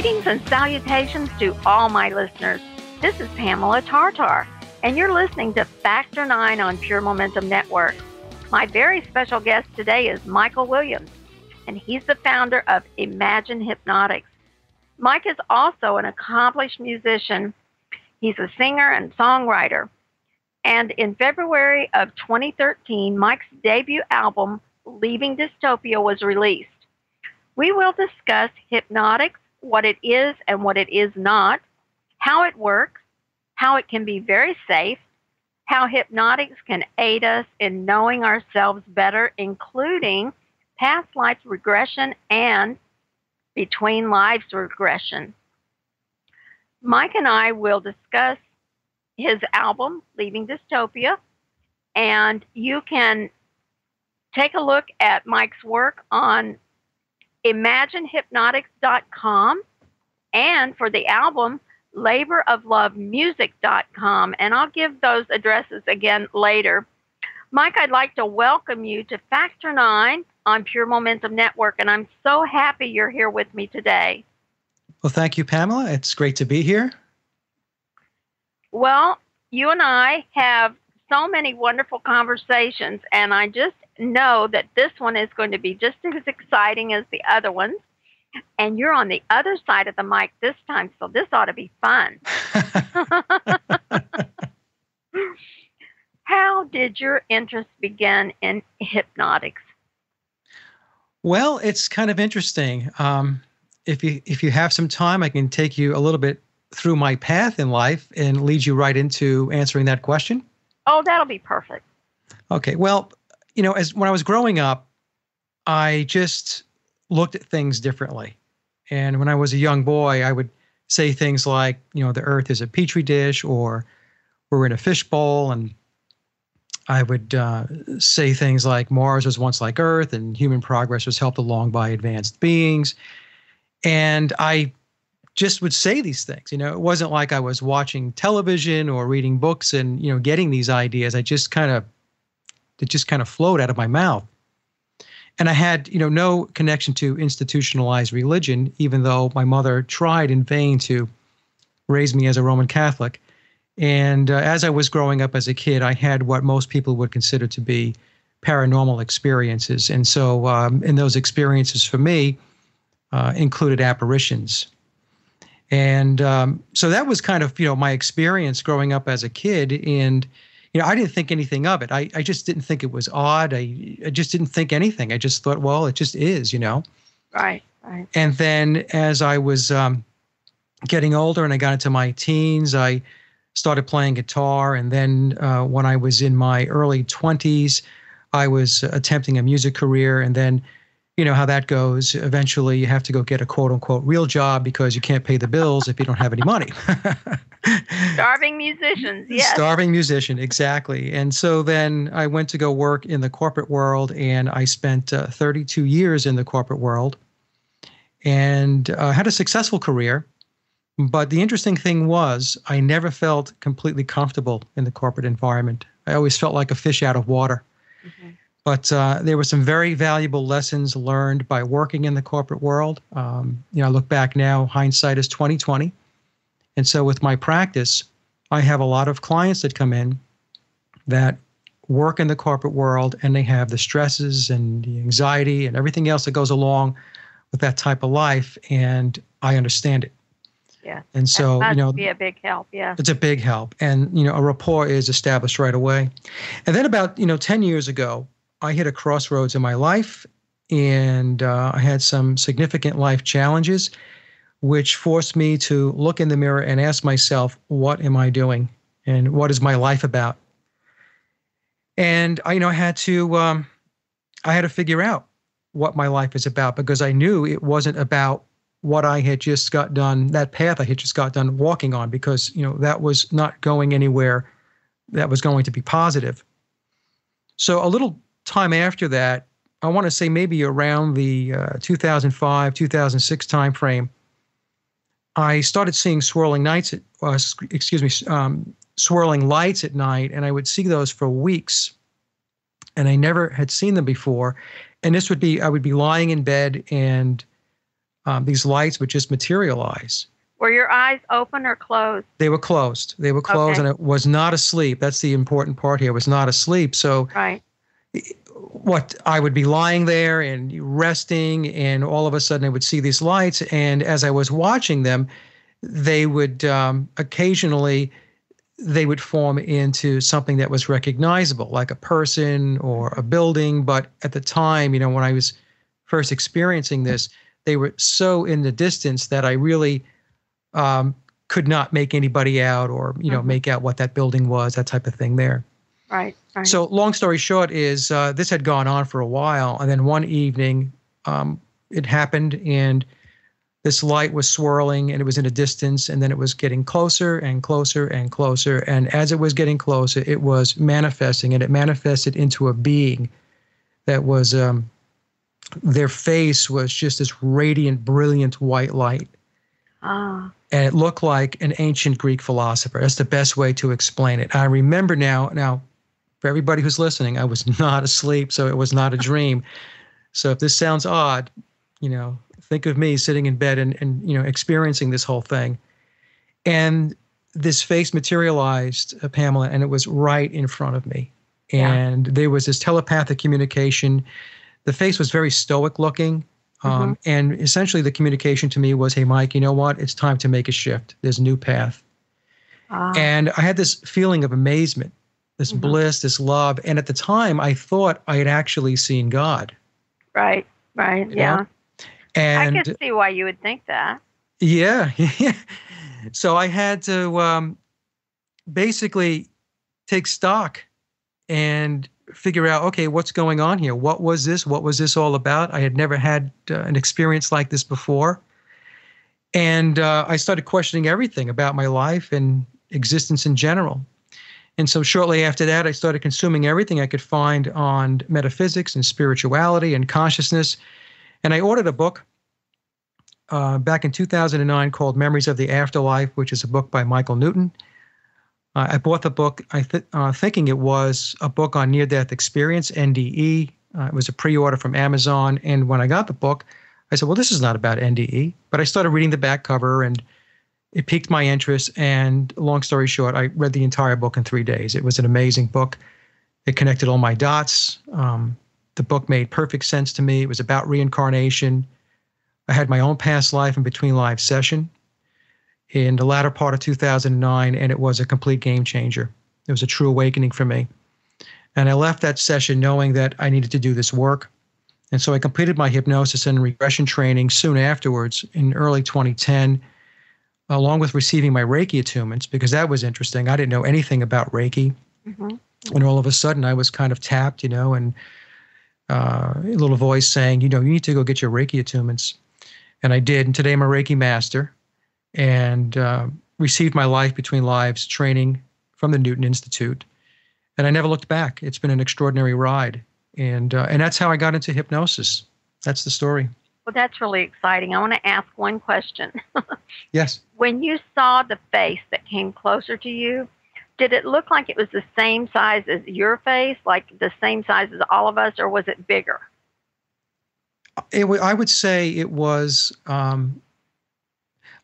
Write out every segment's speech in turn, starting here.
Greetings and salutations to all my listeners. This is Pamela Tartar, and you're listening to Factor 9 on Pure Momentum Network. My very special guest today is Michael Williams, and he's the founder of Imagine Hypnotics. Mike is also an accomplished musician. He's a singer and songwriter. And in February of 2013, Mike's debut album, Leaving Dystopia, was released. We will discuss hypnotics, what it is and what it is not, how it works, how it can be very safe, how hypnotics can aid us in knowing ourselves better, including past life regression and between lives regression. Mike and I will discuss his album, Leaving Dystopia, and you can take a look at Mike's work on ImagineHypnotics.com, and for the album, laboroflovemusic.com, and I'll give those addresses again later. Mike, I'd like to welcome you to Factor 9 on Pure Momentum Network, and I'm so happy you're here with me today. Well, thank you, Pamela. It's great to be here. Well, you and I have so many wonderful conversations, and I just know that this one is going to be just as exciting as the other ones. And you're on the other side of the mic this time, so this ought to be fun. How did your interest begin in hypnotics? Well, it's kind of interesting. If you have some time, I can take you a little bit through my path in life and lead you right into answering that question. Oh, that'll be perfect. Okay. Well, when I was growing up, I just looked at things differently. And when I was a young boy, I would say things like, the earth is a petri dish, or we're in a fishbowl. And I would say things like Mars was once like Earth and human progress was helped along by advanced beings. And I just would say these things. It wasn't like I was watching television or reading books and, getting these ideas. It just kind of flowed out of my mouth. And I had, no connection to institutionalized religion, even though my mother tried in vain to raise me as a Roman Catholic. And as I was growing up as a kid, I had what most people would consider to be paranormal experiences. And so in those experiences for me included apparitions. And so that was kind of, my experience growing up as a kid. And I didn't think anything of it. I just didn't think it was odd. I just didn't think anything. I just thought, well, it just is, Right. And then as I was getting older and I got into my teens, I started playing guitar. And then when I was in my early 20s, I was attempting a music career. And then, how that goes. Eventually, you have to go get a quote-unquote real job because you can't pay the bills if you don't have any money. Starving musicians, yes. Starving musician, exactly. And so then I went to go work in the corporate world, and I spent 32 years in the corporate world and had a successful career. But the interesting thing was I never felt completely comfortable in the corporate environment. I always felt like a fish out of water. Mm-hmm. But there were some very valuable lessons learned by working in the corporate world. I look back now, hindsight is 20/20. And so with my practice, I have a lot of clients that come in that work in the corporate world, and they have the stresses and the anxiety and everything else that goes along with that type of life. And I understand it. Yeah. And so, that must be a big help. Yeah. It's a big help. And, a rapport is established right away. And then about, 10 years ago, I hit a crossroads in my life, and I had some significant life challenges, which forced me to look in the mirror and ask myself, what am I doing? And what is my life about? And I had to figure out what my life is about, because I knew it wasn't about what I had just got done, that path I had just got done walking on, because, that was not going anywhere that was going to be positive. So a little time after that, I want to say maybe around the 2005, 2006 timeframe, I started seeing swirling lights at night, and I would see those for weeks, and I never had seen them before. And I would be lying in bed, and these lights would just materialize. Were your eyes open or closed? They were closed. They were closed, Okay. and it was not asleep. That's the important part here. It was not asleep. So Right. what I would be lying there and resting, and all of a sudden I would see these lights. And as I was watching them, they would occasionally they would form into something that was recognizable, like a person or a building. But at the time, when I was first experiencing this, they were so in the distance that I really could not make anybody out, or make out what that building was, that type of thing there. Right. So long story short is this had gone on for a while, and then one evening it happened, and this light was swirling, and it was in a distance, and then it was getting closer and closer and closer. And as it was getting closer, it was manifesting, and it manifested into a being that was, their face was just this radiant, brilliant white light. Ah. And it looked like an ancient Greek philosopher. That's the best way to explain it. I remember now, for everybody who's listening, I was not asleep, so it was not a dream. So if this sounds odd, think of me sitting in bed and experiencing this whole thing. And this face materialized, Pamela, and it was right in front of me. And there was this telepathic communication. The face was very stoic looking. And essentially the communication to me was, hey, Mike, you know what? It's time to make a shift. There's a new path. And I had this feeling of amazement, this bliss, this love. And at the time, I thought I had actually seen God. Right. Yeah. And I can see why you would think that. Yeah. So I had to basically take stock and figure out, okay, what's going on here? What was this? What was this all about? I had never had an experience like this before. And I started questioning everything about my life and existence in general. And so shortly after that, I started consuming everything I could find on metaphysics and spirituality and consciousness. And I ordered a book back in 2009 called Memories of the Afterlife, which is a book by Michael Newton. I bought the book thinking it was a book on near-death experience, NDE. It was a pre-order from Amazon. And when I got the book, I said, well, this is not about NDE. But I started reading the back cover, and it piqued my interest. And long story short, I read the entire book in 3 days. It was an amazing book. It connected all my dots. The book made perfect sense to me. It was about reincarnation. I had my own past life and between life session in the latter part of 2009, and it was a complete game changer. It was a true awakening for me. And I left that session knowing that I needed to do this work. And so I completed my hypnosis and regression training soon afterwards in early 2010, along with receiving my Reiki attunements, because that was interesting. I didn't know anything about Reiki. And all of a sudden I was kind of tapped, and a little voice saying, you need to go get your Reiki attunements. And I did. And today I'm a Reiki master, and received my Life Between Lives training from the Newton Institute. And I never looked back. It's been an extraordinary ride. And that's how I got into hypnosis. That's the story. Well, that's really exciting. I want to ask one question. Yes. When you saw the face that came closer to you, did it look like it was the same size as your face, like the same size as all of us, or was it bigger? I would say it was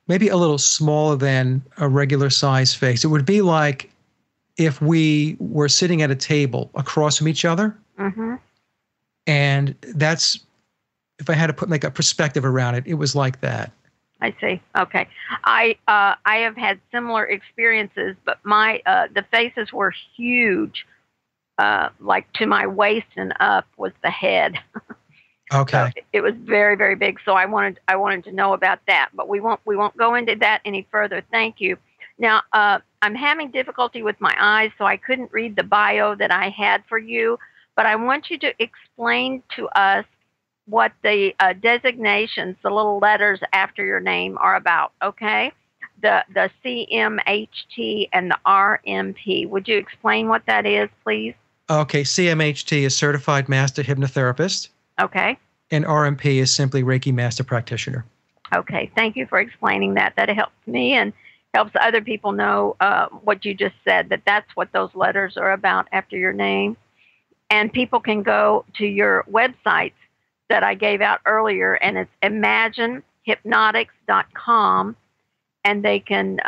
maybe a little smaller than a regular size face. It would be like if we were sitting at a table across from each other. And that's, if I had to put like a perspective around it, it was like that. I see. Okay. I have had similar experiences, but my the faces were huge. Like to my waist and up was the head. Okay. So it was very, very big. So I wanted to know about that, but we won't go into that any further. Thank you. Now I'm having difficulty with my eyes, so I couldn't read the bio that I had for you. But I want you to explain to us what the designations, the little letters after your name, are about. Okay, the CMHT and the RMP. Would you explain what that is, please? Okay, CMHT is Certified Master Hypnotherapist. Okay. And RMP is simply Reiki Master Practitioner. Okay. Thank you for explaining that. That helps me and helps other people know what you just said, that's what those letters are about after your name. And people can go to your websites that I gave out earlier, and it's Imagine Hypnotics.com, and they can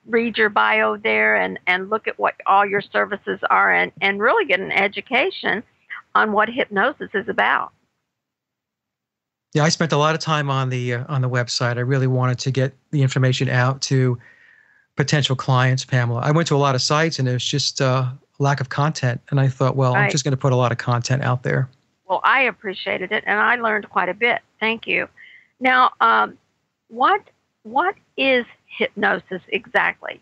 read your bio there and look at what all your services are and really get an education on what hypnosis is about. Yeah, I spent a lot of time on the website. I really wanted to get the information out to potential clients, Pamela. I went to a lot of sites and there's just a lack of content. And I thought, well, I'm just going to put a lot of content out there. Well, I appreciated it and I learned quite a bit. Thank you. Now, what is hypnosis exactly?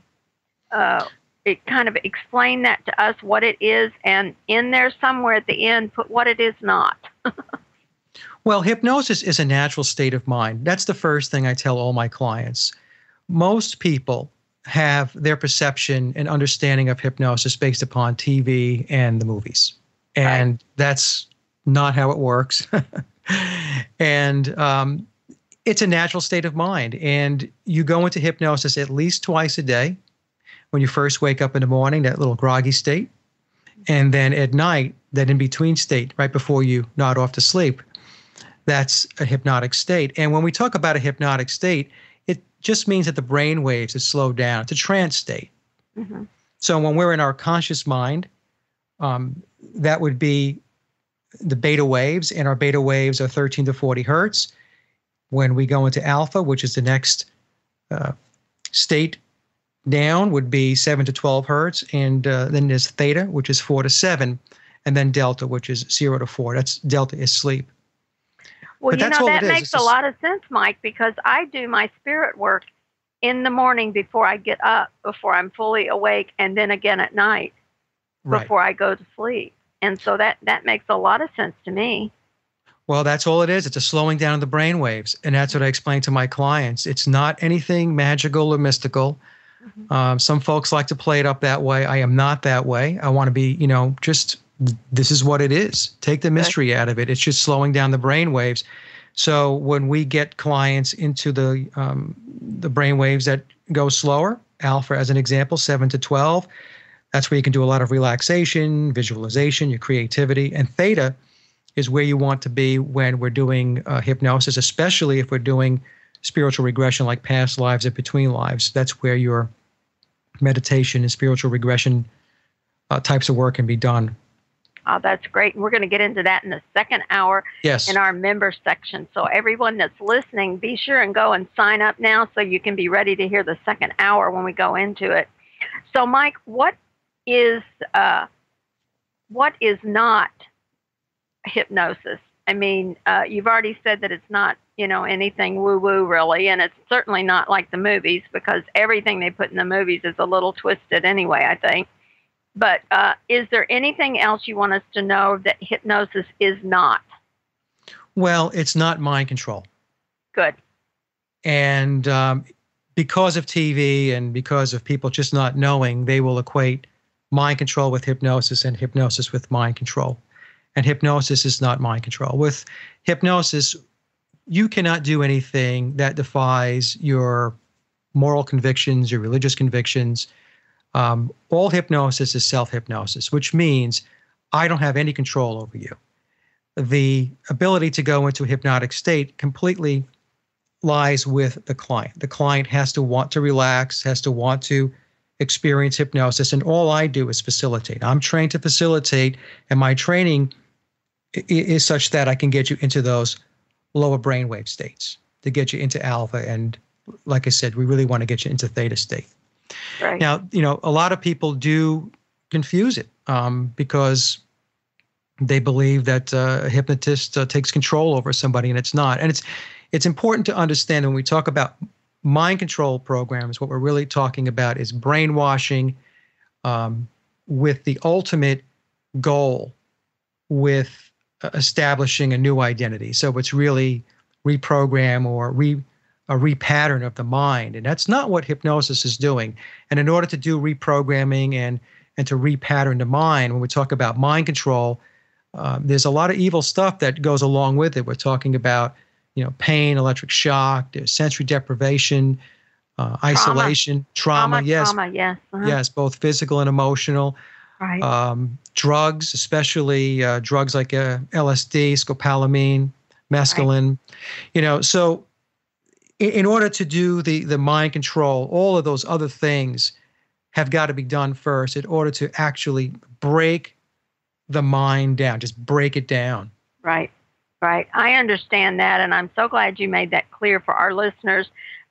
It kind of explain that to us, what it is, and in there somewhere at the end, put what it is not. Well, hypnosis is a natural state of mind. That's the first thing I tell all my clients. Most people have their perception and understanding of hypnosis based upon TV and the movies. And that's not how it works. And it's a natural state of mind. And you go into hypnosis at least twice a day. When you first wake up in the morning, that little groggy state. And then at night, that in-between state, right before you nod off to sleep. That's a hypnotic state. And when we talk about a hypnotic state, it just means that the brain waves are slowed down. It's a trance state. Mm-hmm. So when we're in our conscious mind, that would be the beta waves, and our beta waves are 13 to 40 hertz. When we go into alpha, which is the next state down, would be 7 to 12 hertz. And then there's theta, which is 4 to 7. And then delta, which is 0 to 4. That's delta is sleep. Well, that makes a lot of sense, Mike, because I do my spirit work in the morning before I get up, before I'm fully awake, and then again at night before I go to sleep. And so that makes a lot of sense to me. Well, that's all it is. It's a slowing down of the brain waves. And that's what I explain to my clients. It's not anything magical or mystical. Mm-hmm. Some folks like to play it up that way. I am not that way. I want to be, just this is what it is. Take the mystery out of it. It's just slowing down the brain waves. So when we get clients into the brain waves that go slower, alpha as an example, 7 to 12, that's where you can do a lot of relaxation, visualization, your creativity. And theta is where you want to be when we're doing hypnosis, especially if we're doing spiritual regression like past lives and between lives. That's where your meditation and spiritual regression types of work can be done. Oh, that's great. And we're going to get into that in the second hour in our member section. So everyone that's listening, be sure and go and sign up now so you can be ready to hear the second hour when we go into it. So, Mike, what is not hypnosis? I mean, you've already said that it's not, anything woo-woo really, and it's certainly not like the movies, because everything they put in the movies is a little twisted anyway, I think. But is there anything else you want us to know that hypnosis is not? Well, it's not mind control. Good. And because of TV and because of people just not knowing, they will equate mind control with hypnosis and hypnosis with mind control. And hypnosis is not mind control. With hypnosis, you cannot do anything that defies your moral convictions, your religious convictions. All hypnosis is self-hypnosis, which means I don't have any control over you. The ability to go into a hypnotic state completely lies with the client. The client has to want to relax, has to want to experience hypnosis, and all I do is facilitate. I'm trained to facilitate, and my training is such that I can get you into those lower brainwave states, to get you into alpha, and like I said, we really want to get you into theta state. Right. Now, a lot of people do confuse it because they believe that a hypnotist takes control over somebody, and it's not. And it's important to understand when we talk about mind control programs, what we're really talking about is brainwashing with the ultimate goal with establishing a new identity. So it's really reprogram or a repattern of the mind. And that's not what hypnosis is doing. And in order to do reprogramming and to repattern the mind, when we talk about mind control, there's a lot of evil stuff that goes along with it. We're talking about, pain, electric shock, there's sensory deprivation, isolation, trauma, yes. Trauma, yes. Uh-huh. Yes, both physical and emotional. Right. Drugs, especially drugs like LSD, scopolamine, mescaline. Right. So in order to do the mind control, all of those other things have got to be done first in order to actually break the mind down, just break it down. Right, right. I understand that, and I'm so glad you made that clear for our listeners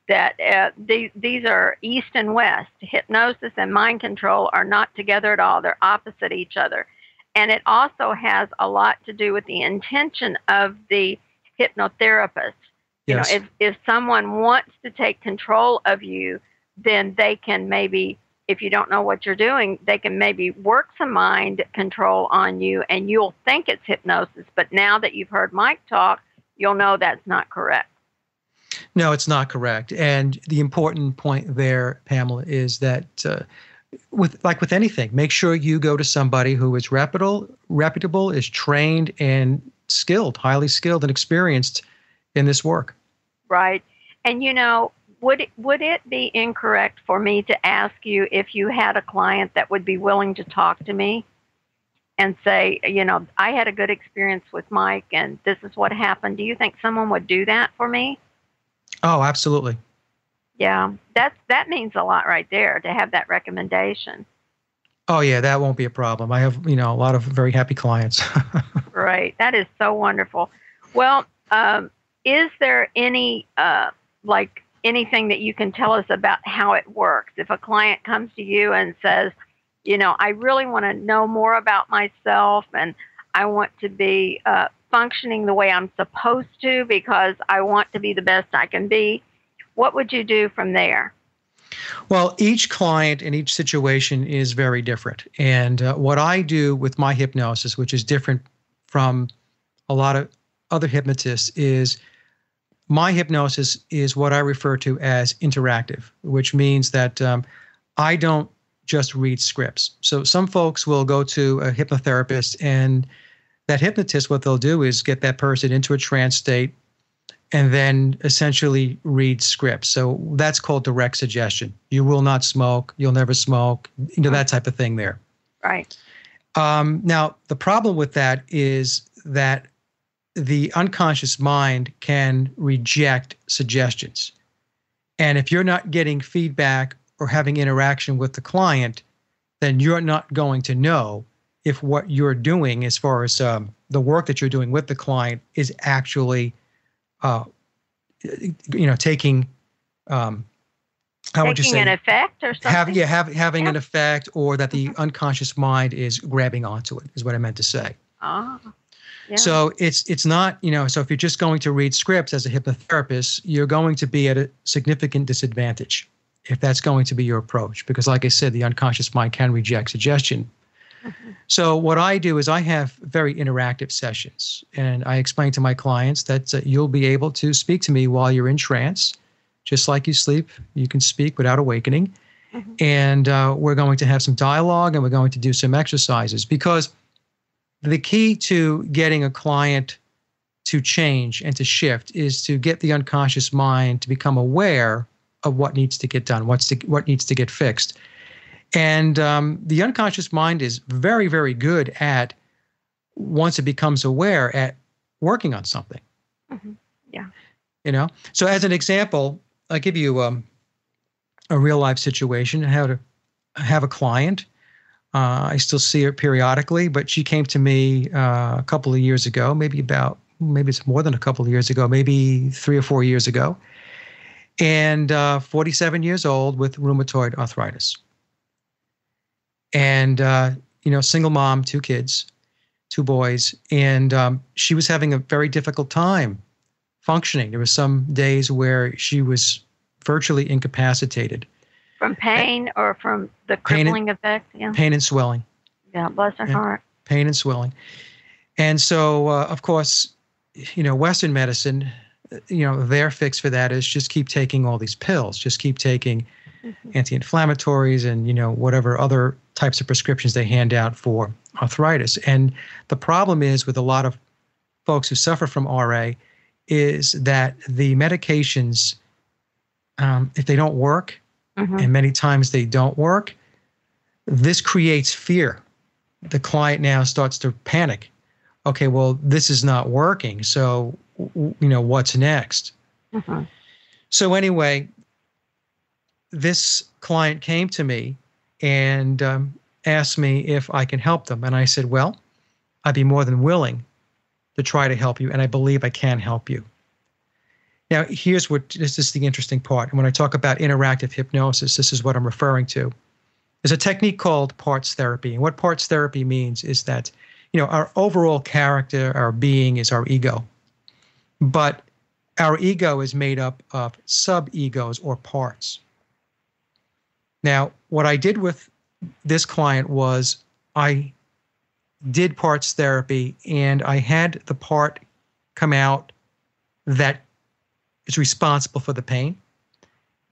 that these are east and west. Hypnosis and mind control are not together at all. They're opposite each other. And it also has a lot to do with the intention of the hypnotherapist. Yes. You know, if someone wants to take control of you, then they can maybe, if you don't know what you're doing, they can maybe work some mind control on you and you'll think it's hypnosis. But now that you've heard Mike talk, you'll know that's not correct. No, it's not correct. And the important point there, Pamela, is that with anything, make sure you go to somebody who is reputable, is trained and skilled, highly skilled and experienced in this work. Right. And would it be incorrect for me to ask you if you had a client that would be willing to talk to me and say, I had a good experience with Mike and this is what happened? Do you think someone would do that for me? Oh, absolutely. Yeah, that means a lot right there to have that recommendation. Oh, yeah, that won't be a problem. I have, a lot of very happy clients. Right. That is so wonderful. Well, is there any, anything that you can tell us about how it works? If a client comes to you and says, I really want to know more about myself and I want to be functioning the way I'm supposed to because I want to be the best I can be, what would you do from there? Well, each client and each situation is very different. And what I do with my hypnosis, which is different from a lot of other hypnotists, is my hypnosis is what I refer to as interactive, which means that I don't just read scripts. So some folks will go to a hypnotherapist and that hypnotist, what they'll do is get that person into a trance state and then essentially read scripts. So that's called direct suggestion. You will not smoke. You'll never smoke. That type of thing there. Right. Now, the problem with that is that the unconscious mind can reject suggestions. And if you're not getting feedback or having interaction with the client, then you're not going to know if what you're doing as far as the work that you're doing with the client is actually, taking, an effect or something? Having an effect, or that the unconscious mind is grabbing onto it, is what I meant to say. Ah. Yeah. So it's not, so if you're just going to read scripts as a hypnotherapist, you're going to be at a significant disadvantage if that's going to be your approach. Because like I said, the unconscious mind can reject suggestion. Mm-hmm. So what I do is I have very interactive sessions. And I explain to my clients that you'll be able to speak to me while you're in trance. Just like you sleep, you can speak without awakening. Mm-hmm. And we're going to have some dialogue and we're going to do some exercises. Because the key to getting a client to change and to shift is to get the unconscious mind to become aware of what needs to get done, what needs to get fixed. And the unconscious mind is very, very good at, once it becomes aware, at working on something. Mm-hmm. Yeah. So as an example, I'll give you a real life situation. How to have a client. I still see her periodically, but she came to me a couple of years ago, maybe it's more than a couple of years ago, maybe 3 or 4 years ago. And 47 years old with rheumatoid arthritis. And, single mom, 2 kids, 2 boys. And she was having a very difficult time functioning. There were some days where she was virtually incapacitated. From pain or from the crippling effect? Yeah. Pain and swelling. Yeah, bless her heart. Pain and swelling. And so, of course, Western medicine, their fix for that is just keep taking all these pills, just keep taking anti-inflammatories and, whatever other types of prescriptions they hand out for arthritis. And the problem is with a lot of folks who suffer from RA is that the medications, if they don't work, and many times they don't work, this creates fear. The client now starts to panic. Okay, well, this is not working. So, what's next? So anyway, this client came to me and asked me if I can help them. And I said, well, I'd be more than willing to try to help you, and I believe I can help you. Now, this is the interesting part. And when I talk about interactive hypnosis, this is what I'm referring to. There's a technique called parts therapy. And what parts therapy means is that, our overall character, our being is our ego. But our ego is made up of sub-egos or parts. Now, what I did with this client was I did parts therapy, and I had the part come out that is responsible for the pain.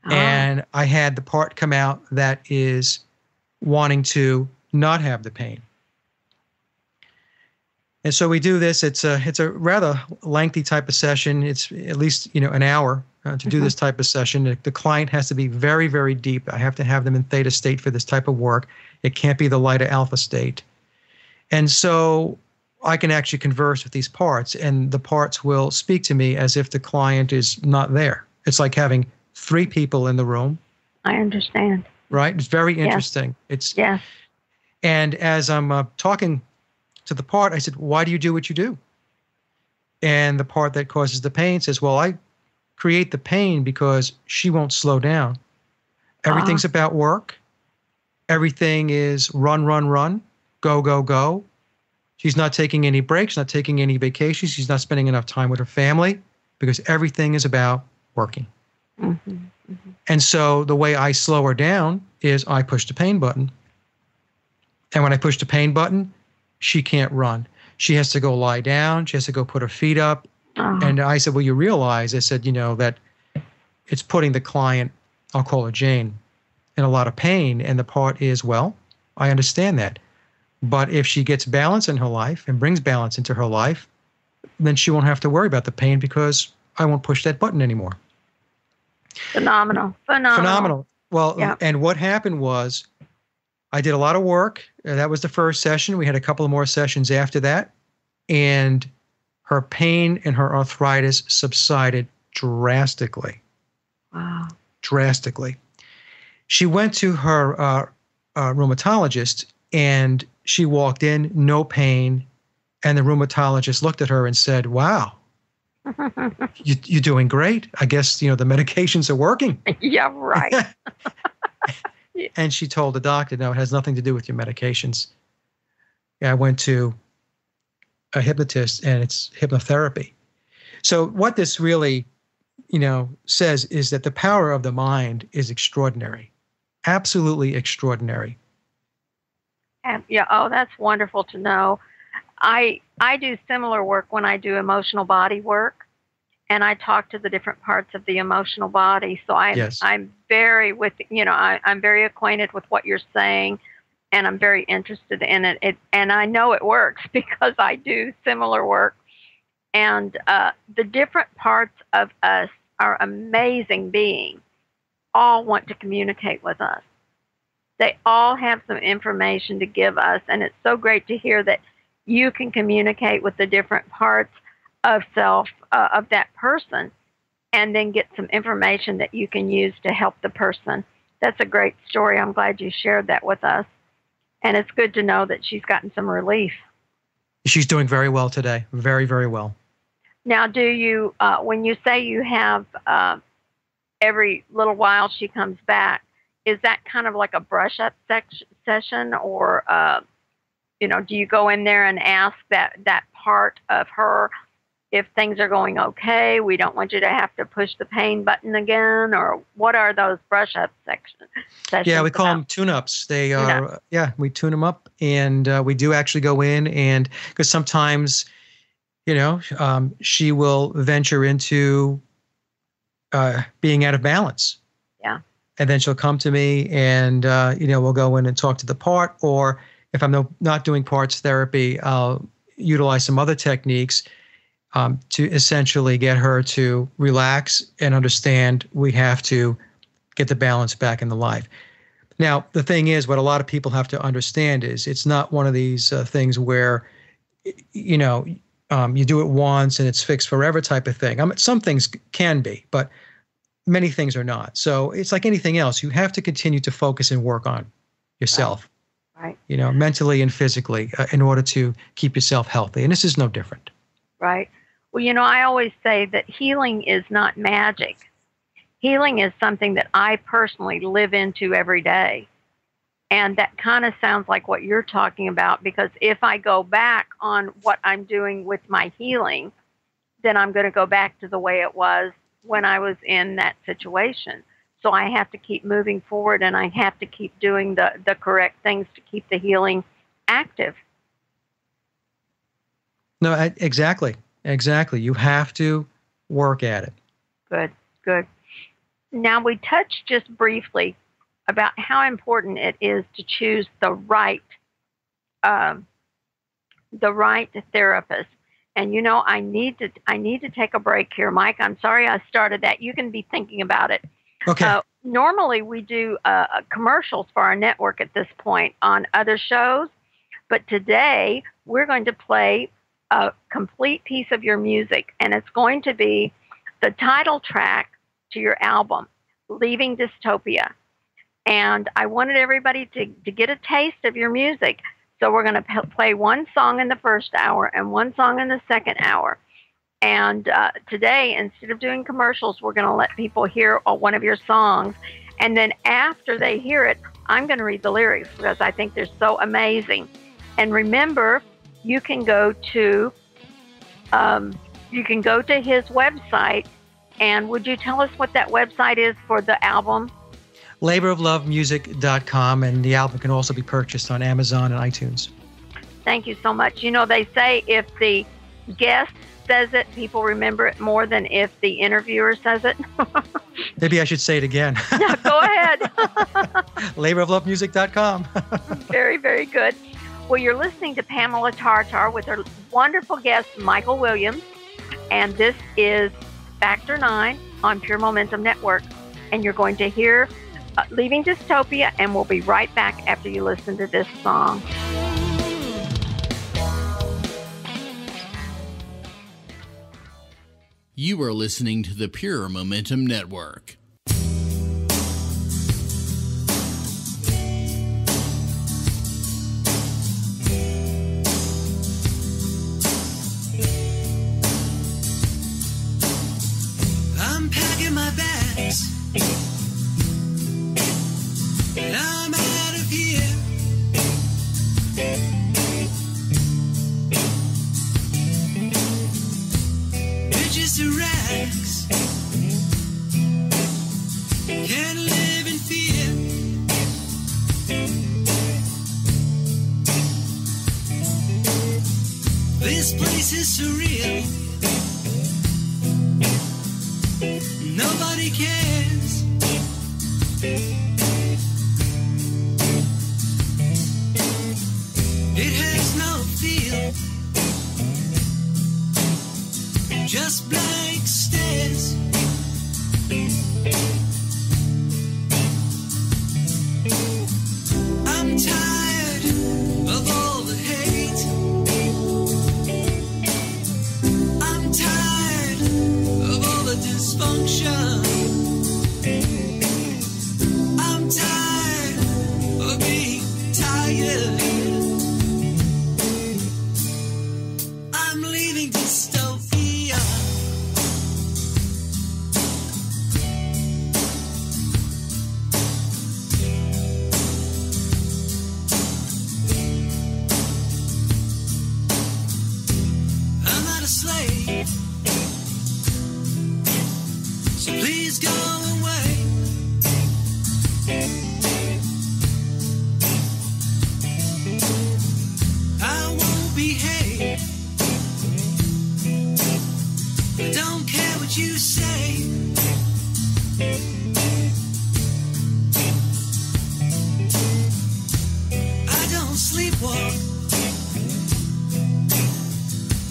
And I had the part come out that is wanting to not have the pain. And so we do this. It's a rather lengthy type of session. It's at least an hour to do this type of session. The client has to be very, very deep. I have to have them in theta state for this type of work. It can't be the lighter alpha state. And so I can actually converse with these parts, and the parts will speak to me as if the client is not there. It's like having 3 people in the room. I understand. Right? It's very interesting. Yes. And as I'm talking to the part, I said, why do you do what you do? And the part that causes the pain says, well, I create the pain because she won't slow down. Everything's about work. Everything is run, run, run, go, go, go. She's not taking any breaks, not taking any vacations. She's not spending enough time with her family because everything is about working. Mm-hmm, mm-hmm. And so the way I slow her down is I push the pain button. And when I push the pain button, she can't run. She has to go lie down. She has to go put her feet up. And I said, well, you realize, I said, that it's putting the client, I'll call her Jane, in a lot of pain. And the part is, well, I understand that. But if she gets balance in her life and brings balance into her life, then she won't have to worry about the pain because I won't push that button anymore. Phenomenal. Well, yeah. And what happened was I did a lot of work. That was the first session. We had a couple of more sessions after that. And her pain and her arthritis subsided drastically. Wow. Drastically. She went to her rheumatologist, and she walked in, no pain. And the rheumatologist looked at her and said, wow, you're doing great. I guess, the medications are working. Yeah, right. And she told the doctor, no, it has nothing to do with your medications. I went to a hypnotist, and it's hypnotherapy. So what this really, says is that the power of the mind is extraordinary, absolutely extraordinary. Yeah. Oh, that's wonderful to know. I do similar work when I do emotional body work, and I talk to the different parts of the emotional body. So I'm very I'm very acquainted with what you're saying, and I'm very interested in it. And I know it works because I do similar work. And the different parts of us, our amazing being, all want to communicate with us. They all have some information to give us, and it's so great to hear that you can communicate with the different parts of self of that person, and then get some information that you can use to help the person. That's a great story. I'm glad you shared that with us, and it's good to know that she's gotten some relief. She's doing very well today, very, very well. Now, do you, when you say you have every little while she comes back, is that kind of like a brush-up session, or, do you go in there and ask that part of her if things are going okay? We don't want you to have to push the pain button again, or what are those brush-up sessions? Yeah, we call them tune-ups. They are, we tune them up, and we do actually go in, and because sometimes, she will venture into being out of balance. Yeah. And then she'll come to me, and, we'll go in and talk to the part. Or if I'm not doing parts therapy, I'll utilize some other techniques to essentially get her to relax and understand we have to get the balance back in the life. Now, the thing is, what a lot of people have to understand is it's not one of these things where, you do it once and it's fixed forever type of thing. Some things can be, but many things are not. So it's like anything else. You have to continue to focus and work on yourself, right? Mentally and physically in order to keep yourself healthy. And this is no different. Right. Well, I always say that healing is not magic. Healing is something that I personally live into every day. And that kind of sounds like what you're talking about, because if I go back on what I'm doing with my healing, then I'm going to go back to the way it was when I was in that situation. So I have to keep moving forward, and I have to keep doing the correct things to keep the healing active. No, exactly. You have to work at it. Good. Now, we touched just briefly about how important it is to choose the right therapist. And I need to take a break here, Mike. I'm sorry I started that. You can be thinking about it. Okay. Normally we do commercials for our network at this point on other shows, but today we're going to play a complete piece of your music, and it's going to be the title track to your album, Leaving Dystopia. And I wanted everybody to get a taste of your music. So we're going to play one song in the first hour and one song in the second hour. And today, instead of doing commercials, we're going to let people hear one of your songs. And then after they hear it, I'm going to read the lyrics because I think they're so amazing. And remember, you can go to his website. And would you tell us what that website is for the album? laboroflovemusic.com, and the album can also be purchased on Amazon and iTunes. Thank you so much. They say if the guest says it, people remember it more than if the interviewer says it. Maybe I should say it again. No, go ahead. laboroflovemusic.com. Very, very good. Well, you're listening to Pamela Tartar with her wonderful guest, Michael Williams, and this is Factor 9 on Pure Momentum Network, and you're going to hear Leaving Dystopia, and we'll be right back after you listen to this song. You are listening to the Pure Momentum Network. I'm packing my bags. I'm out of here. Riches to rags. Can't live in fear. This place is surreal. Nobody cares. It has no feel, just blank stares. I'm tired of all the hate. I'm tired of all the dysfunction. I'm tired of being tired. I'm leaving dystopia. I'm not a slave, so please go away. I won't behave. I don't care what you say. I don't sleepwalk.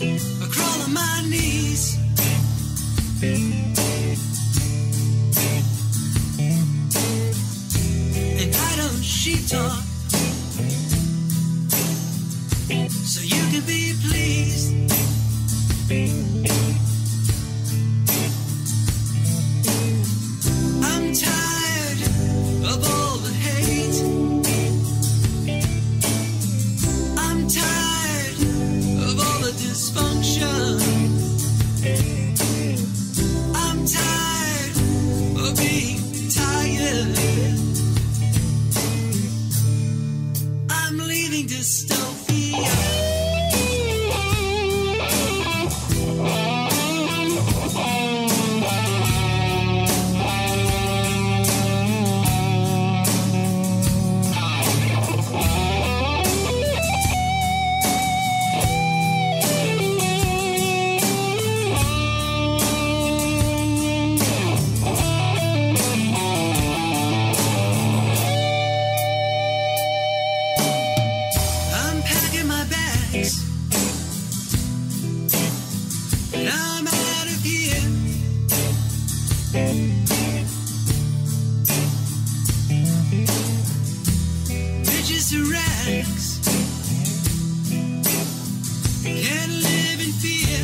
I crawl on my knees. And I don't sheep talk. So you can be pleased. dysfunction. I'm tired of being tired. I'm leaving dystopia. I'm packing my bags, and I'm out of here. Riches to rags, can't live in fear.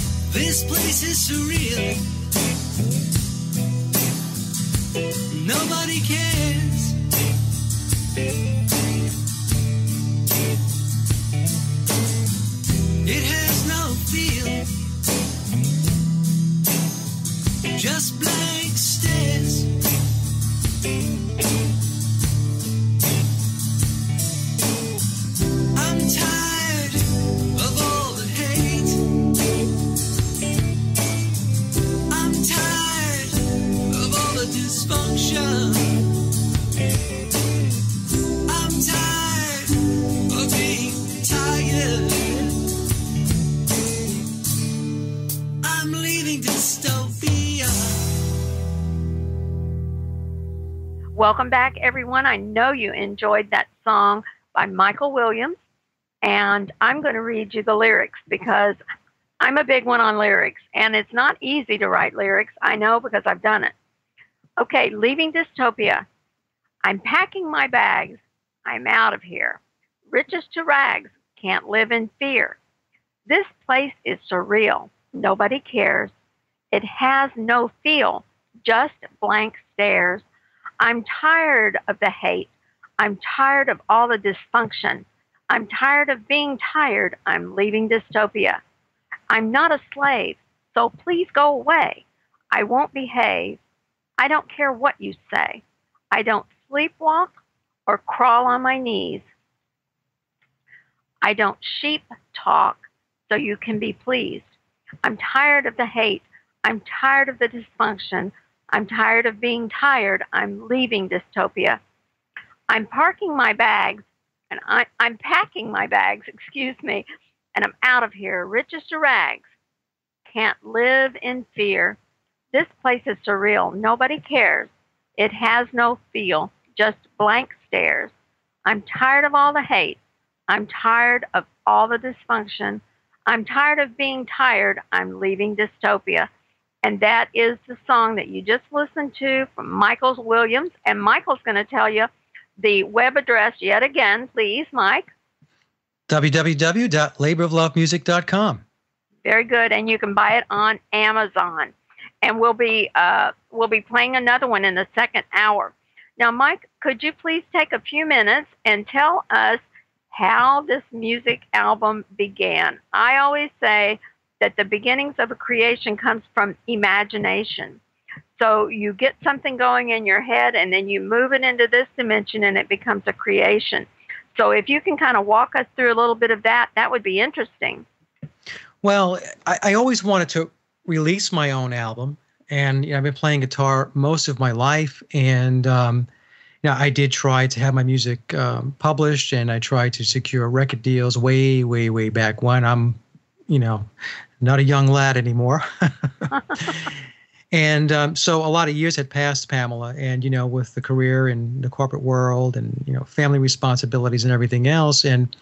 This place is surreal. Nobody cares. It has no feel, just blank stares. I'm tired of all the hate. I'm tired of all the dysfunction. I'm tired of being tired. I'm leaving dystopia. Welcome back, everyone. I know you enjoyed that song by Michael Williams, and I'm going to read you the lyrics because I'm a big one on lyrics, and it's not easy to write lyrics. I know because I've done it. Okay, leaving dystopia. I'm packing my bags. I'm out of here. Riches to rags. Can't live in fear. This place is surreal. Nobody cares. It has no feel, just blank stares. I'm tired of the hate. I'm tired of all the dysfunction. I'm tired of being tired. I'm leaving dystopia. I'm not a slave, so please go away. I won't behave. I don't care what you say. I don't sleepwalk or crawl on my knees. I don't sheep talk so you can be pleased. I'm tired of the hate. I'm tired of the dysfunction. I'm tired of being tired. I'm leaving dystopia. I'm parking my bags, and I'm packing my bags, excuse me, and I'm out of here. Riches to rags. Can't live in fear. This place is surreal. Nobody cares. It has no feel, just blank stares. I'm tired of all the hate. I'm tired of all the dysfunction. I'm tired of being tired. I'm leaving dystopia. And that is the song that you just listened to from Michael Williams. And Michael's going to tell you the web address yet again, please, Mike. www.laboroflovemusic.com. Very good. And you can buy it on Amazon. And we'll be playing another one in the second hour. Now, Mike, could you please take a few minutes and tell us how this music album began? I always say that the beginnings of a creation comes from imagination. So you get something going in your head, and then you move it into this dimension, and it becomes a creation. So if you can kind of walk us through a little bit of that, that would be interesting. Well, I always wanted to release my own album, and I've been playing guitar most of my life, and I did try to have my music published, and I tried to secure record deals way, way, way back when. I'm, not a young lad anymore. And so a lot of years had passed, Pamela, and, with the career and the corporate world and, family responsibilities and everything else. And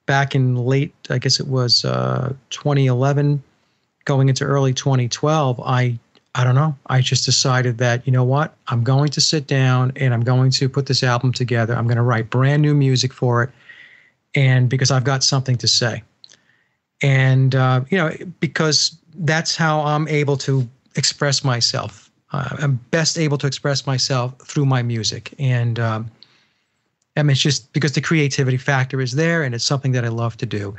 back in late, I guess it was 2011, going into early 2012, I don't know. I just decided that, you know what, I'm going to sit down and I'm going to put this album together. I'm going to write brand new music for it. And because I've got something to say. And, because that's how I'm able to express myself. I'm best able to express myself through my music. And I mean, it's just because the creativity factor is there, and it's something that I love to do.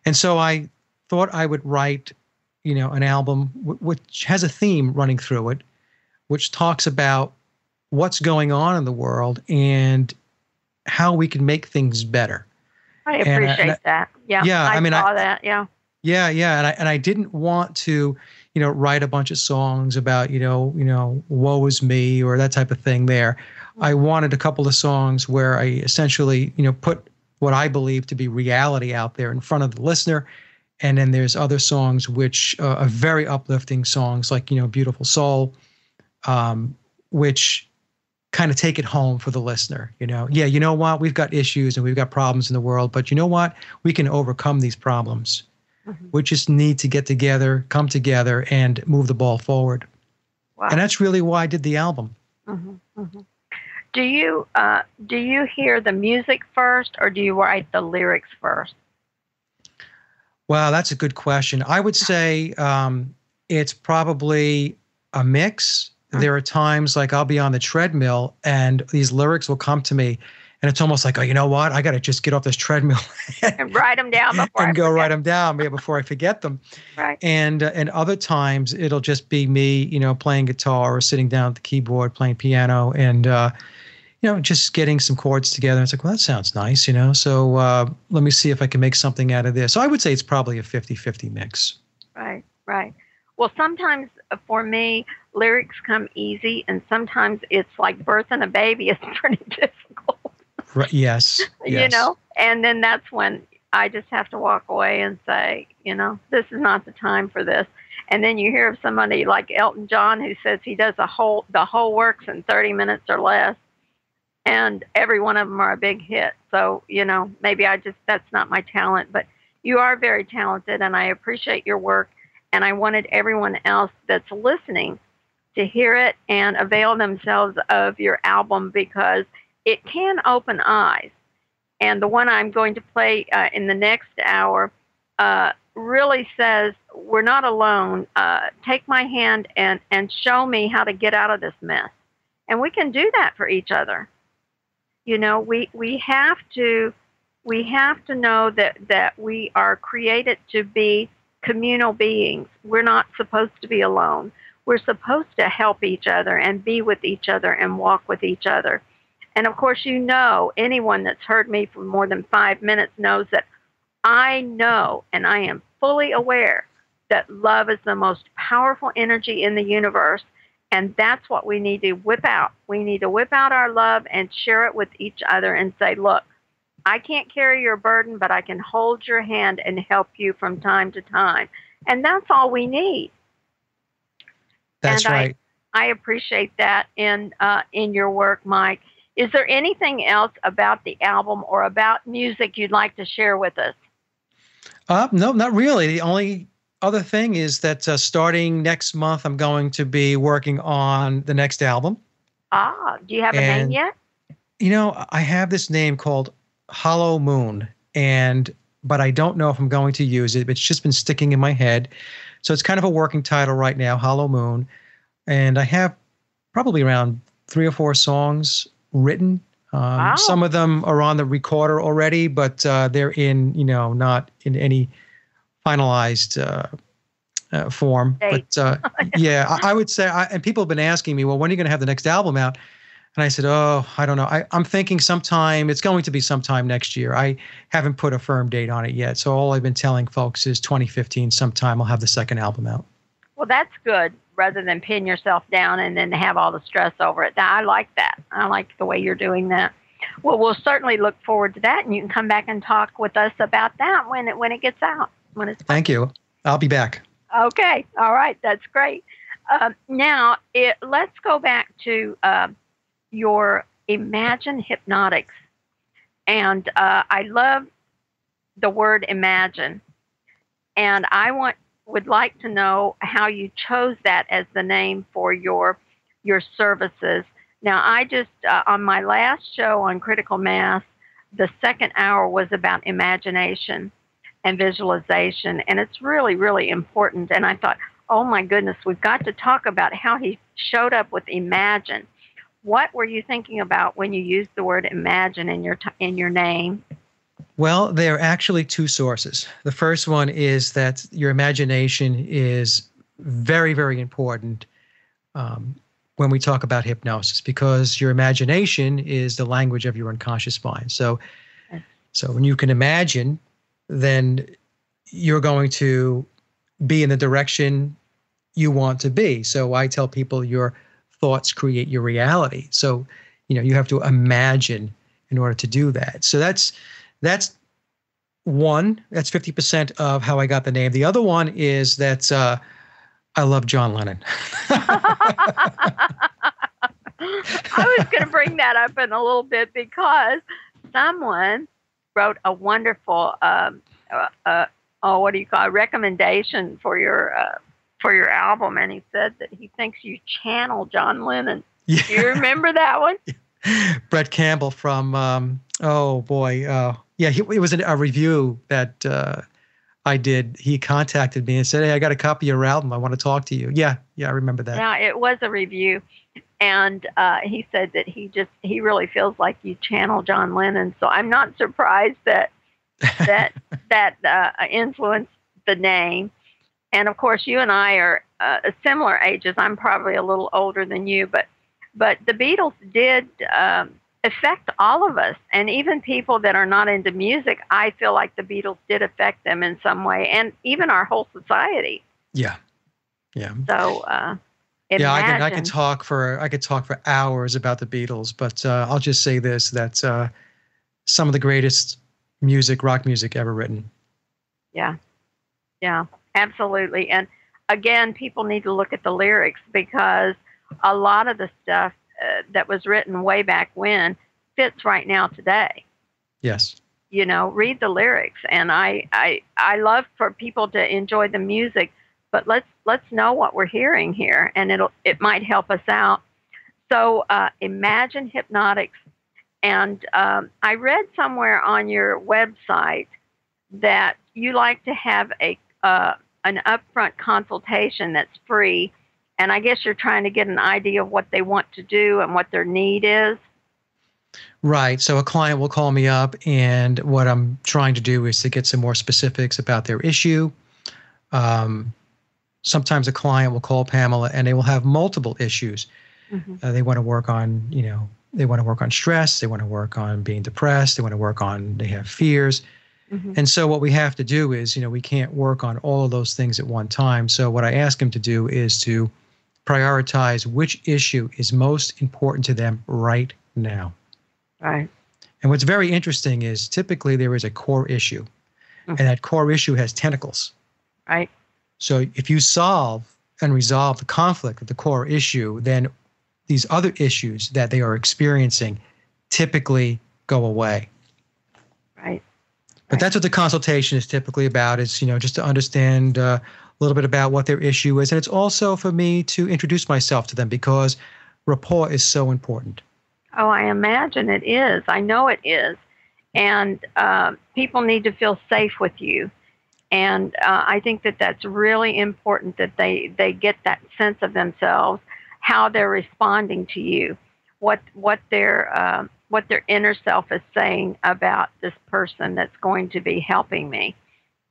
And so I thought I would write, an album which has a theme running through it, which talks about what's going on in the world and how we can make things better. I appreciate that. Yeah. Yeah. I saw that. Yeah. Yeah. Yeah. And I didn't want to, write a bunch of songs about, woe is me or that type of thing there. I wanted a couple of songs where I essentially, put what I believe to be reality out there in front of the listener. And then there's other songs which are very uplifting songs like, Beautiful Soul, which kind of take it home for the listener. Yeah, you know what? We've got issues and we've got problems in the world, but you know what? We can overcome these problems. We just need to get together, come together, and move the ball forward. Wow. And that's really why I did the album. Do you hear the music first, or do you write the lyrics first? Wow, that's a good question. I would say it's probably a mix. There are times like I'll be on the treadmill and these lyrics will come to me, and it's almost like, oh, you know what? I got to just get off this treadmill and write them down write them down before I forget them. Right. And other times it'll just be me, playing guitar or sitting down at the keyboard playing piano and just getting some chords together. It's like, well, that sounds nice, So let me see if I can make something out of this. So I would say it's probably a 50-50 mix. Right. Well, sometimes for me, lyrics come easy, and sometimes it's like birthing a baby is pretty difficult. Right. Yes. And then that's when I just have to walk away and say, this is not the time for this. And then you hear of somebody like Elton John who says he does the whole works in 30 minutes or less, and every one of them are a big hit. So, maybe that's not my talent, but you are very talented, and I appreciate your work. And I wanted everyone else that's listening to hear it and avail themselves of your album, because it can open eyes. And the one I'm going to play in the next hour really says, we're not alone. Take my hand and show me how to get out of this mess. And we can do that for each other. We have to know that we are created to be communal beings. We're not supposed to be alone. We're supposed to help each other and be with each other and walk with each other. And of course, anyone that's heard me for more than 5 minutes knows that I know and I am fully aware that love is the most powerful energy in the universe. And that's what we need to whip out. We need to whip out our love and share it with each other and say, look, I can't carry your burden, but I can hold your hand and help you from time to time. And that's all we need. That's right. I appreciate that in your work, Mike. Is there anything else about the album or about music you'd like to share with us? No, not really. The only other thing is that starting next month, I'm going to be working on the next album. Do you have a name yet? I have this name called Hollow Moon, but I don't know if I'm going to use it. It's just been sticking in my head. So it's kind of a working title right now, Hollow Moon. And I have probably around 3 or 4 songs written. Wow. Some of them are on the recorder already, but they're not in any finalized form. But yeah, I would say, and people have been asking me, well, when are you going to have the next album out? And I said, oh, I don't know. I'm thinking it's going to be sometime next year. I haven't put a firm date on it yet. So all I've been telling folks is 2015 sometime I'll have the second album out. Well, that's good, rather than pin yourself down and then have all the stress over it. I like that. I like the way you're doing that. Well, we'll certainly look forward to that, and you can come back and talk with us about that when it gets out. Thank you. I'll be back. Okay. All right. That's great. Now, let's go back to your Imagine Hypnotics. And I love the word imagine. And I would like to know how you chose that as the name for your services. Now, I just, on my last show on Critical Mass, the second hour was about imagination and visualization. And it's really, really important. And I thought, oh my goodness, we've got to talk about how he showed up with Imagine. What were you thinking about when you used the word imagine in your name? Well, there are actually two sources. The first one is that your imagination is very, very important when we talk about hypnosis, because your imagination is the language of your unconscious mind. So when you can imagine, then you're going to be in the direction you want to be. So I tell people your thoughts create your reality. So, you have to imagine in order to do that. So that's one. That's 50% of how I got the name. The other one is that I love John Lennon. I was going to bring that up in a little bit because someone wrote a wonderful, recommendation for your album, and he said that he thinks you channel John Lennon. Yeah. Do you remember that one? Brett Campbell from, it was a review that I did. He contacted me and said, "Hey, I got a copy of your album. I want to talk to you." Yeah, I remember that. Yeah, it was a review. And he said that he really feels like you channel John Lennon. So I'm not surprised that influenced the name. And of course, you and I are similar ages. I'm probably a little older than you, but the Beatles did affect all of us, and even people that are not into music. I feel like the Beatles did affect them in some way, and even our whole society. Yeah. So. Yeah, I could talk for hours about the Beatles, but I'll just say this: that some of the greatest rock music ever written. Yeah, absolutely. And again, people need to look at the lyrics, because a lot of the stuff that was written way back when fits right now today. Yes. Read the lyrics, and I love for people to enjoy the music. But let's know what we're hearing here, and it might help us out. So imagine Hypnotics, and I read somewhere on your website that you like to have an upfront consultation that's free, and I guess you're trying to get an idea of what they want to do and what their need is. Right. So a client will call me up, and what I'm trying to do is to get some more specifics about their issue. Sometimes a client will call Pamela and they will have multiple issues. Mm-hmm. They want to work on, they want to work on stress. They want to work on being depressed. They have fears. Mm-hmm. And so what we have to do is, we can't work on all of those things at one time. So what I ask them to do is to prioritize which issue is most important to them right now. Right. And what's very interesting is typically there is a core issue, mm-hmm. and that core issue has tentacles. Right. So if you solve and resolve the conflict of the core issue, then these other issues that they are experiencing typically go away. Right. But that's what the consultation is typically about, is, just to understand a little bit about what their issue is. And it's also for me to introduce myself to them, because rapport is so important. Oh, I imagine it is. I know it is. And people need to feel safe with you. And I think that that's really important, that they get that sense of themselves, how they're responding to you, what their inner self is saying about this person that's going to be helping me.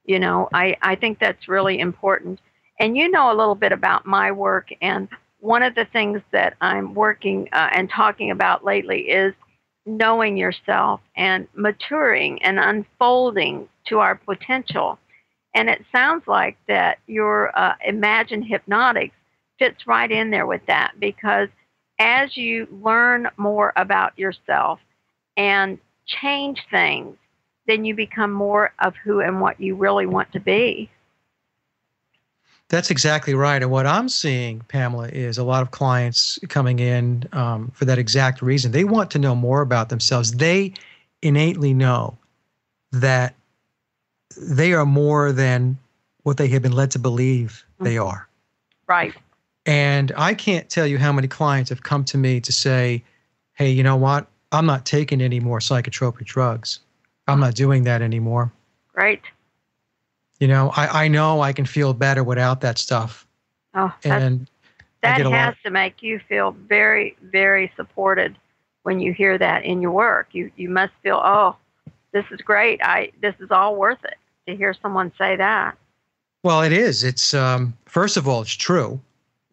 I think that's really important. And you know a little bit about my work, and one of the things that I'm working and talking about lately is knowing yourself and maturing and unfolding to our potential. And it sounds like that your Imagine Hypnotics fits right in there with that, because as you learn more about yourself and change things, then you become more of who and what you really want to be. That's exactly right. And what I'm seeing, Pamela, is a lot of clients coming in for that exact reason. They want to know more about themselves. They innately know that they are more than what they have been led to believe they are. Right. And I can't tell you how many clients have come to me to say, "Hey, you know what? I'm not taking any more psychotropic drugs. I'm not doing that anymore." Right. I know I can feel better without that stuff. Oh, and That has to make you feel very, very supported when you hear that in your work. You must feel, oh, this is great. This is all worth it to hear someone say that. Well, it is. It's first of all, it's true.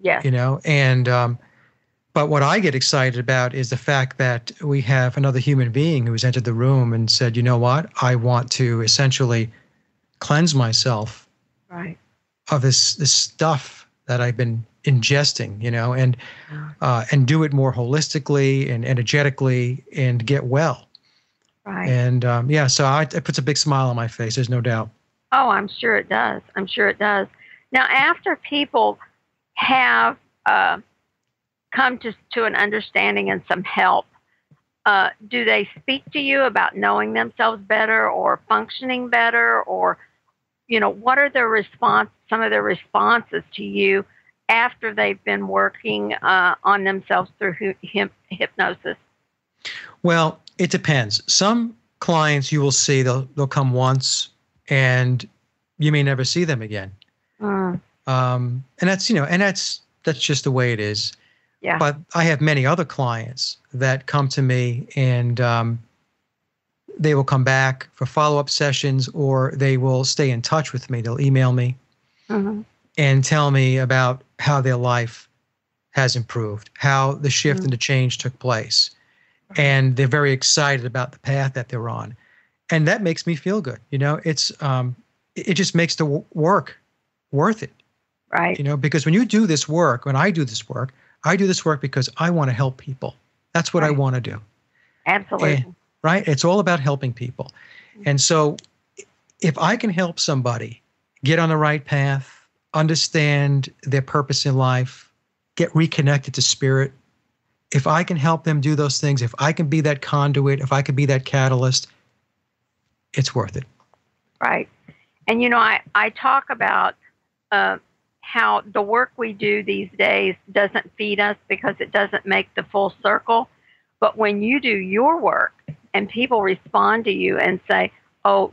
Yes. And but what I get excited about is the fact that we have another human being who has entered the room and said, you know what, I want to essentially cleanse myself of this stuff that I've been ingesting, and do it more holistically and energetically and get well. Right. And so it puts a big smile on my face. There's no doubt. Oh, I'm sure it does. I'm sure it does. Now, after people have come to an understanding and some help, do they speak to you about knowing themselves better or functioning better, or what are some of their responses to you after they've been working on themselves through hypnosis? Well, it depends. Some clients you will see, they'll come once and you may never see them again. And that's, that's just the way it is. Yeah. But I have many other clients that come to me and they will come back for follow-up sessions, or they will stay in touch with me. They'll email me and tell me about how their life has improved, how the shift and the change took place. And they're very excited about the path that they're on. And that makes me feel good. It's it just makes the work worth it. Right. Because when you do this work, when I do this work because I want to help people. That's what I want to do. Absolutely. Right? It's all about helping people. And so if I can help somebody get on the right path, understand their purpose in life, get reconnected to spirit, if I can help them do those things, if I can be that conduit, if I can be that catalyst, it's worth it. Right. And, I talk about how the work we do these days doesn't feed us because it doesn't make the full circle. But when you do your work and people respond to you and say, oh,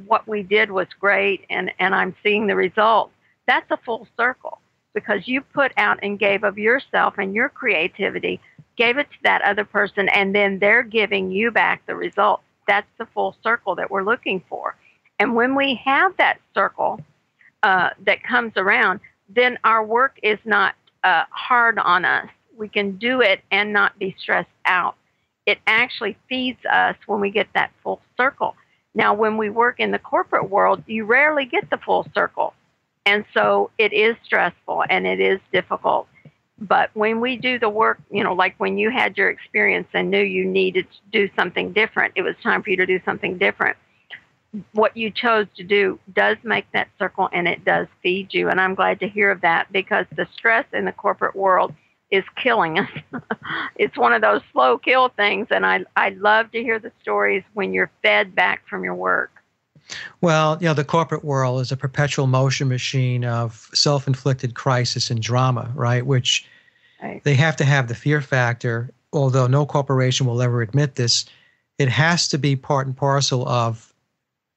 what we did was great and I'm seeing the results, that's a full circle because you put out and gave of yourself and your creativity, gave it to that other person, and then they're giving you back the results. That's the full circle that we're looking for. And when we have that circle that comes around, then our work is not hard on us. We can do it and not be stressed out. It actually feeds us when we get that full circle. Now, when we work in the corporate world, you rarely get the full circle. And so it is stressful and it is difficult. But when we do the work, like when you had your experience and knew you needed to do something different, it was time for you to do something different. What you chose to do does make that circle and it does feed you. And I'm glad to hear of that because the stress in the corporate world is killing us. It's one of those slow kill things. And I love to hear the stories when you're fed back from your work. Well, the corporate world is a perpetual motion machine of self-inflicted crisis and drama, right? Which they have to have the fear factor, although no corporation will ever admit this. It has to be part and parcel of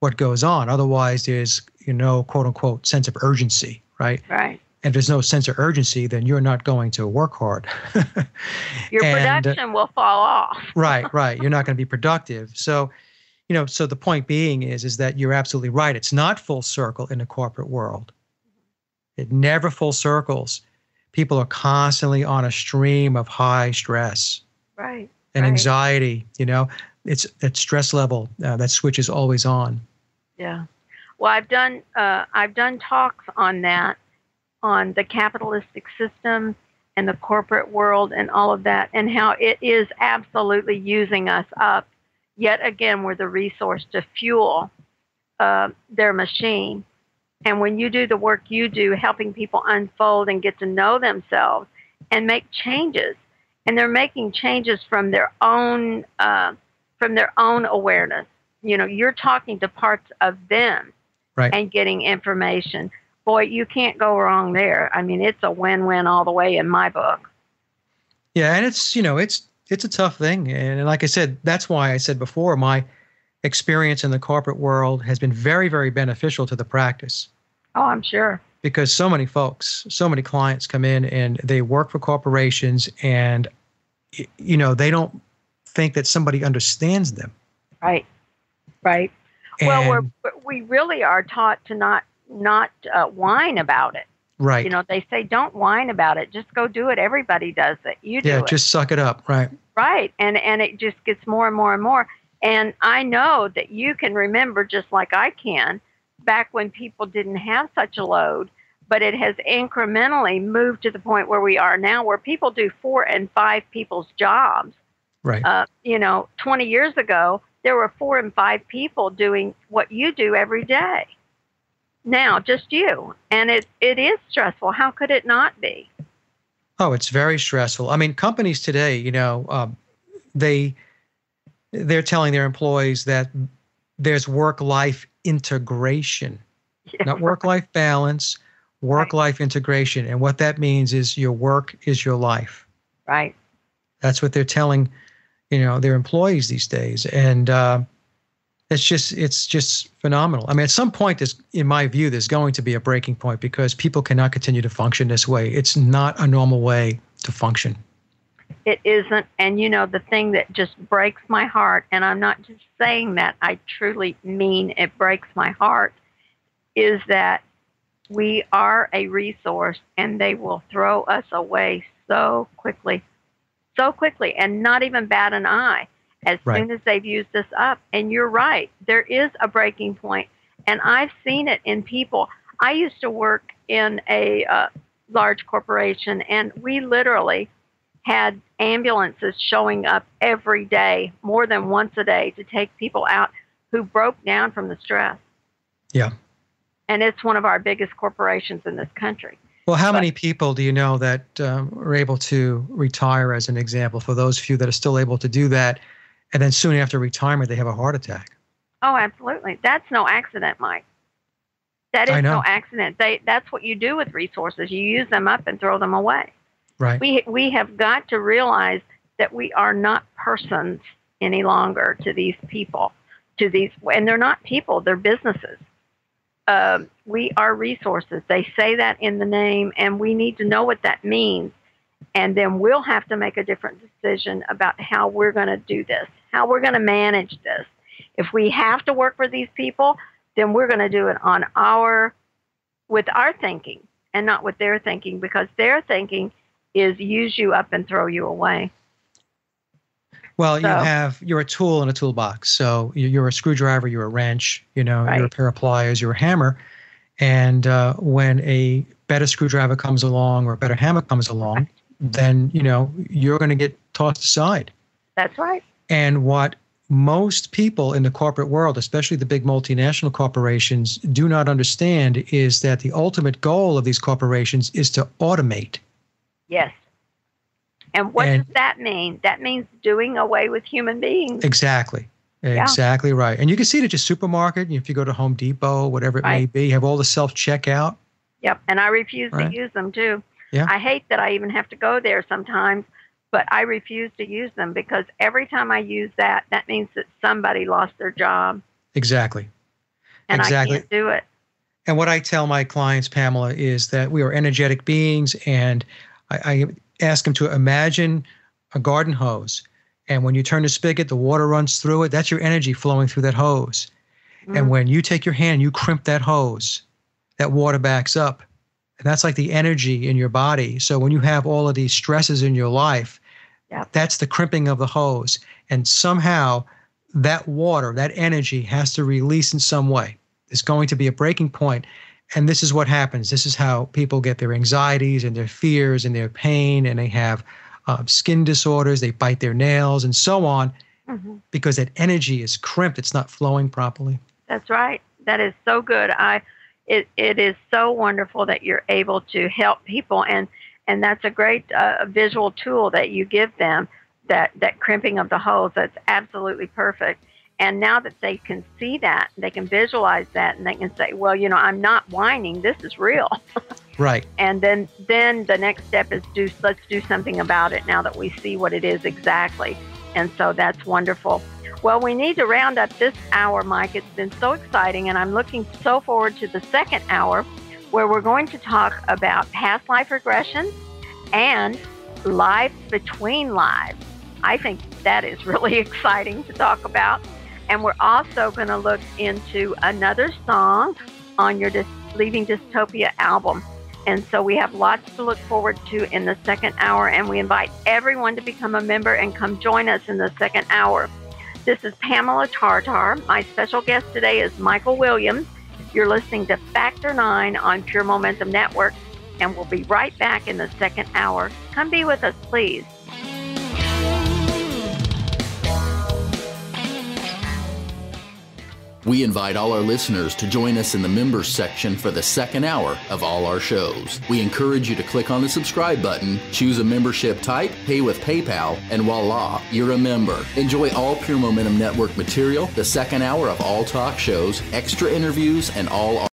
what goes on. Otherwise, there's, quote unquote, sense of urgency, right? Right. And if there's no sense of urgency, then you're not going to work hard. Your production will fall off. Right. You're not going to be productive. So, so the point being is that you're absolutely right. It's not full circle in the corporate world. It never full circles. People are constantly on a stream of high stress. Right. And anxiety, it's that stress level, that switch is always on. Yeah. Well, I've done talks on that, on the capitalistic system and the corporate world and all of that, and how it is absolutely using us up. Yet again, we're the resource to fuel their machine. And when you do the work you do, helping people unfold and get to know themselves and make changes, and they're making changes from their own awareness. You're talking to parts of them and getting information. Boy, you can't go wrong there. I mean, it's a win-win all the way in my book. Yeah, and it's a tough thing. And like I said, that's why I said before, my experience in the corporate world has been very, very beneficial to the practice. Oh, I'm sure. because so many folks, so many clients come in and they work for corporations, and they don't think that somebody understands them. Right. Right. And, well, we really are taught to not whine about it. Right. They say don't whine about it. Just go do it. Everybody does it. You do it. Yeah, just suck it up. Right. Right. And it just gets more and more and more. And I know that you can remember, just like I can, back when people didn't have such a load, but it has incrementally moved to the point where we are now, where people do 4 and 5 people's jobs. Right. 20 years ago, there were 4 and 5 people doing what you do every day. Now, just you. And it is stressful. How could it not be? Oh, it's very stressful. I mean, companies today, they're telling their employees that there's work-life integration, not work-life balance, work-life integration. And what that means is your work is your life. Right. That's what they're telling, their employees these days. And it's just phenomenal. I mean, at some point, in my view, there's going to be a breaking point, because people cannot continue to function this way. It's not a normal way to function. It isn't. And the thing that just breaks my heart, and I'm not just saying that, I truly mean it breaks my heart, is that we are a resource and they will throw us away so quickly, and not even bat an eye as soon as they've used us up. And you're right. There is a breaking point. And I've seen it in people. I used to work in a large corporation, and we literally had ambulances showing up every day, more than once a day, to take people out who broke down from the stress. Yeah. And it's one of our biggest corporations in this country. Well, how many people do you know that are able to retire, as an example, for those few that are still able to do that, and then soon after retirement, they have a heart attack? Oh, absolutely. That's no accident, Mike. That is no accident. That's what you do with resources. You use them up and throw them away. Right. We have got to realize that we are not persons any longer to these people, and they're not people, they're businesses. We are resources. They say that in the name, and we need to know what that means. And then we'll have to make a different decision about how we're going to do this, how we're going to manage this. If we have to work for these people, then we're going to do it with our thinking and not with their thinking, because their thinking is use you up and throw you away. Well, you're a tool in a toolbox. So you're a screwdriver, you're a wrench, you're a pair of pliers, you're a hammer. And when a better screwdriver comes along or a better hammer comes along, then, you're going to get tossed aside. That's right. And what most people in the corporate world, especially the big multinational corporations, do not understand is that the ultimate goal of these corporations is to automate. Yes. And what does that mean? That means doing away with human beings. Exactly. Exactly right. And you can see it at your supermarket. If you go to Home Depot, whatever it may be, you have all the self-checkout. Yep. And I refuse to use them too. Yeah. I hate that I even have to go there sometimes, but I refuse to use them, because every time I use that means that somebody lost their job. Exactly. And I can't do it. And what I tell my clients, Pamela, is that we are energetic beings, and I ask them to imagine a garden hose. And when you turn the spigot, the water runs through it. That's your energy flowing through that hose. Mm. And when you take your hand, you crimp that hose, that water backs up. And that's like the energy in your body. So when you have all of these stresses in your life, that's the crimping of the hose. And somehow that water, that energy has to release in some way. There's going to be a breaking point. And this is what happens. This is how people get their anxieties and their fears and their pain, and they have skin disorders, they bite their nails and so on, because that energy is crimped. It's not flowing properly. That's right. That is so good. It is so wonderful that you're able to help people, and that's a great visual tool that you give them, that crimping of the hose. That's absolutely perfect. And now that they can see that, they can visualize that, and they can say, well, I'm not whining. This is real. Right. And then the next step is let's do something about it now that we see what it is exactly. And so that's wonderful. Well, we need to round up this hour, Mike. It's been so exciting, and I'm looking so forward to the second hour, where we're going to talk about past life regression and lives between lives. I think that is really exciting to talk about. And we're also going to look into another song on your Leaving Dystopia album. And so we have lots to look forward to in the second hour, and we invite everyone to become a member and come join us in the second hour. This is Pamela Tartar. My special guest today is Michael Williams. You're listening to Factor 9 on Pure Momentum Network, and we'll be right back in the second hour. Come be with us, please. We invite all our listeners to join us in the members section for the second hour of all our shows. We encourage you to click on the subscribe button, choose a membership type, pay with PayPal, and voila, you're a member. Enjoy all Pure Momentum Network material, the second hour of all talk shows, extra interviews, and all